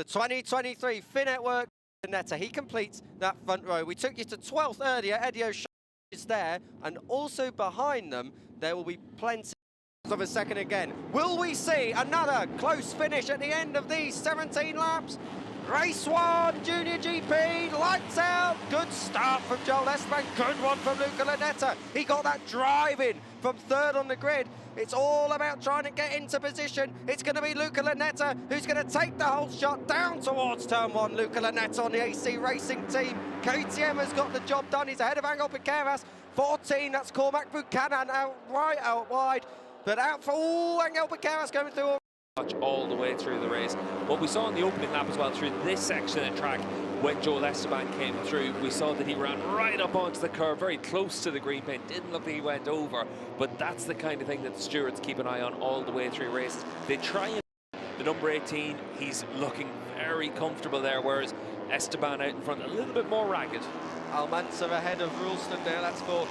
2023 Finetwork Netta. He completes that front row. We took you to 12th earlier. Eddie O'Shea is there, and also behind them there will be plenty of a second again. Will we see another close finish at the end of these 17 laps? Race 1, Junior GP, lights out. Good start from Joel Esteban, good one from Luca Lanetta. He got that drive in from third on the grid. It's all about trying to get into position. It's going to be Luca Lanetta who's going to take the whole shot down towards turn 1. Luca Lanetta on the AC Racing team. KTM has got the job done. He's ahead of Angel Piqueras. 14, that's Cormac Buchanan out right, out wide. But out for Angel Piqueras going through all the way through the race. What we saw in the opening lap as well through this section of track, when Joel Esteban came through, we saw that he ran right up onto the curve, very close to the green paint. Didn't look like he went over, but that's the kind of thing that the stewards keep an eye on all the way through races. They try and the number 18, he's looking very comfortable there, whereas Esteban out in front a little bit more ragged. Almanza ahead of Rulston there, that's for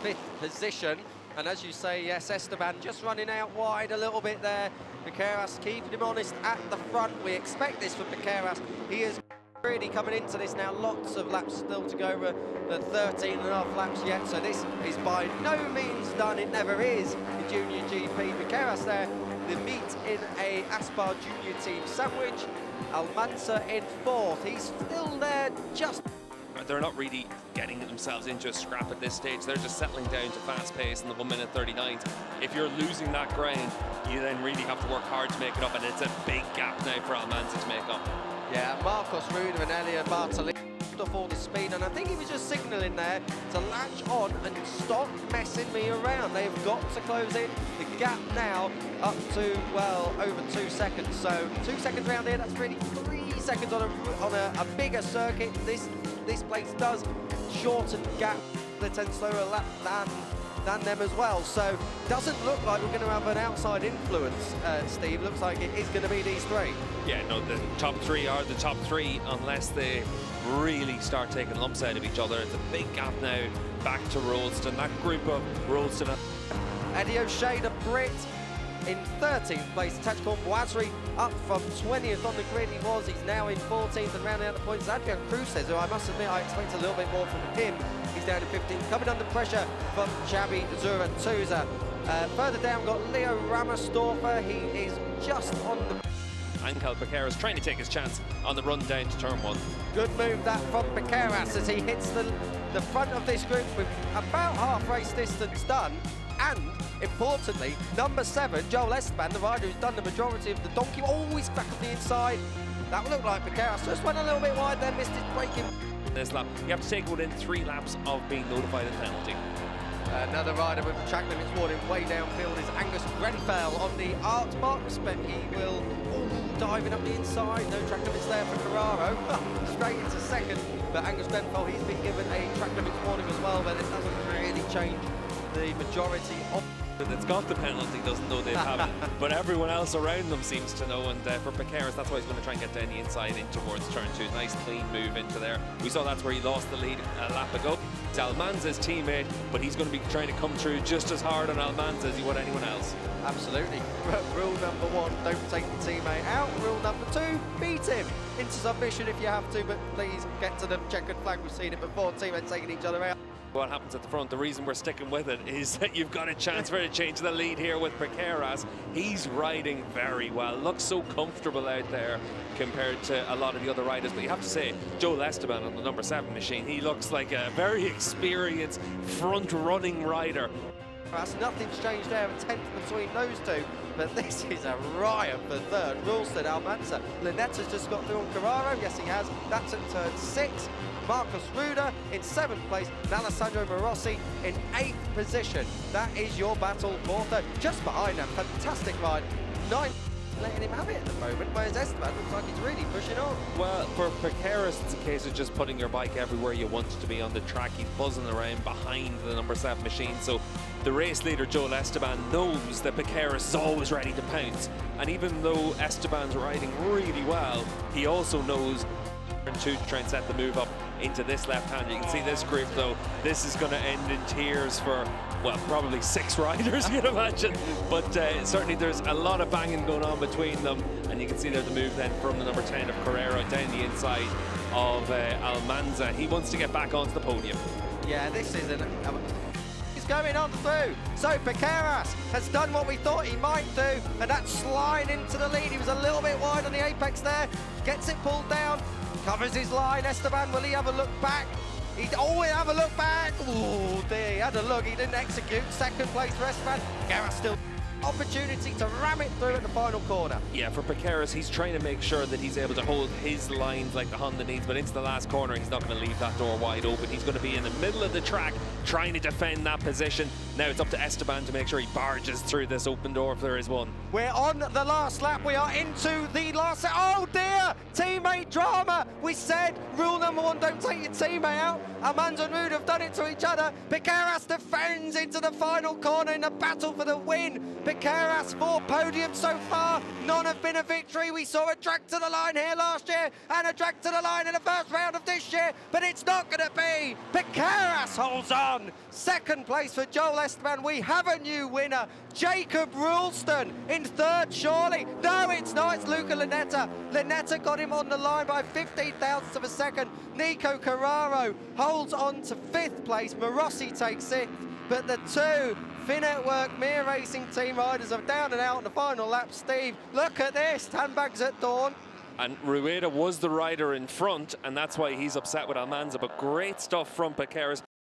5th position. And as you say, yes, Esteban just running out wide a little bit there. Piqueras keeping him honest at the front. We expect this from Piqueras. He is really coming into this now. Lots of laps still to go, the 13.5 laps yet. So this is by no means done. It never is the Junior GP. Piqueras there, the meet in a Aspar Junior team sandwich. Almanza in 4th. He's still there just... They're not really getting themselves into a scrap at this stage. They're just settling down to fast pace in the 1:39. If you're losing that ground, you then really have to work hard to make it up, and it's a big gap now for Almanza to make up. Yeah, Marcos Ruda and Elia Bartolini off all the speed, and I think he was just signalling there to latch on and stop messing me around. They've got to close in. The gap now up to, well, over 2 seconds. So 2 seconds around here, that's really 3 seconds on a bigger circuit. This place does shorten the gap, the 10 slower lap than them as well. So doesn't look like we're going to have an outside influence, Steve. Looks like it is going to be these 3. Yeah, no, the top 3 are the top 3 unless they really start taking lumps out of each other. It's a big gap now back to Ralston. That group of Ralston. Eddie O'Shea, the Brit, in 13th place. Tachkon Boisri up from 20th on the grid. He's now in 14th and rounding out the points. Adrian Cruces, who I must admit I expect a little bit more from him. He's down in 15th, coming under pressure from Xabi Zuratuza. Further down, we've got Leo Ramersdorfer. He is just on the... Angel Piqueras trying to take his chance on the run down to turn 1. Good move that from Piqueras as he hits the front of this group with about half race distance done. And importantly, number 7, Joel Esteban, the rider who's done the majority of the donkey, always back on the inside. That will look like Piqueras just went a little bit wide there, missed his braking. This lap, you have to take within 3 laps of being notified of penalty. Another rider with the track limits warning way downfield is Angus Grenfell on the art box, but he will diving up the inside. No track limits there for Carraro. Straight into second, but Angus Grenfell, he's been given a track limits warning as well, but it doesn't really change the majority of... That's got the penalty doesn't know they have it, but everyone else around them seems to know, and for Piqueras, that's why he's going to try and get down the inside in towards turn 2. Nice clean move into there. We saw that's where he lost the lead a lap ago. It's Almanza's teammate, but he's going to be trying to come through just as hard on Almanza as he would anyone else. Absolutely. Rule number 1, don't take the teammate out. Rule number 2, beat him into submission if you have to, but please get to the checkered flag. We've seen it before, teammates taking each other out. What happens at the front, the reason we're sticking with it is that you've got a chance for a change of the lead here with Piqueras. He's riding very well, looks so comfortable out there compared to a lot of the other riders. But you have to say, Joel Esteban on the number 7 machine, he looks like a very experienced front-running rider. Nothing's changed there, a 10th between those 2, but this is a riot for 3rd. Ralston, Almanza, Linetta's just got through on Carraro, yes he has, that's at turn 6. Marcos Ruda in 7th place, and Alessandro Morossi in 8th position. That is your battle for 3rd. Just behind them, fantastic ride. 9th, letting him have it at the moment, whereas Esteban looks like he's really pushing on. Well, for Piqueras, it's a case of just putting your bike everywhere you want it to be on the track. He's buzzing around behind the number 7 machine, so the race leader, Joel Esteban, knows that Piqueras is always ready to pounce. And even though Esteban's riding really well, he also knows turn 2 to try and set the move up into this left-hander. You can see this grip, though. This is going to end in tears for, well, probably 6 riders, you can imagine. But certainly there's a lot of banging going on between them. And you can see there the move then from the number 10 of Carrera down the inside of Almanza. He wants to get back onto the podium. Yeah, this is he's going on through. So Piqueras has done what we thought he might do, and that's slide into the lead. He was a little bit wide on the apex there, gets it pulled down, covers his line. Esteban, will he have a look back? He'd always have a look back. Oh dear, he had a look, he didn't execute. Second place for Esteban. Piqueras still opportunity to ram it through at the final corner. Yeah, for Piqueras, he's trying to make sure that he's able to hold his lines like the Honda needs, but into the last corner, he's not going to leave that door wide open. He's going to be in the middle of the track trying to defend that position. Now it's up to Esteban to make sure he barges through this open door if there is one. We're on the last lap. We are into the last. Oh dear! Teammate drama. We said rule number 1: don't take your teammate out. Armando and Rude have done it to each other. Piqueras defends into the final corner in the battle for the win. Piqueras 4 podiums so far. None have been a victory. We saw a drag to the line here last year and a drag to the line in the first round of this year, but it's not going to be. Piqueras holds on. Second place for Joel Esteban. We have a new winner. Jacob Rulston in third, surely. No, it's not. It's Luca Lanetta. Lanetta got him on the line by 15 thousandths of a second. Nico Carraro holds on to 5th place. Morossi takes 6th. But the 2 Finetwork Mir Racing team riders are down and out in the final lap. Steve, look at this. Handbags at dawn. And Rueda was the rider in front, and that's why he's upset with Almanza. But great stuff from Piqueras.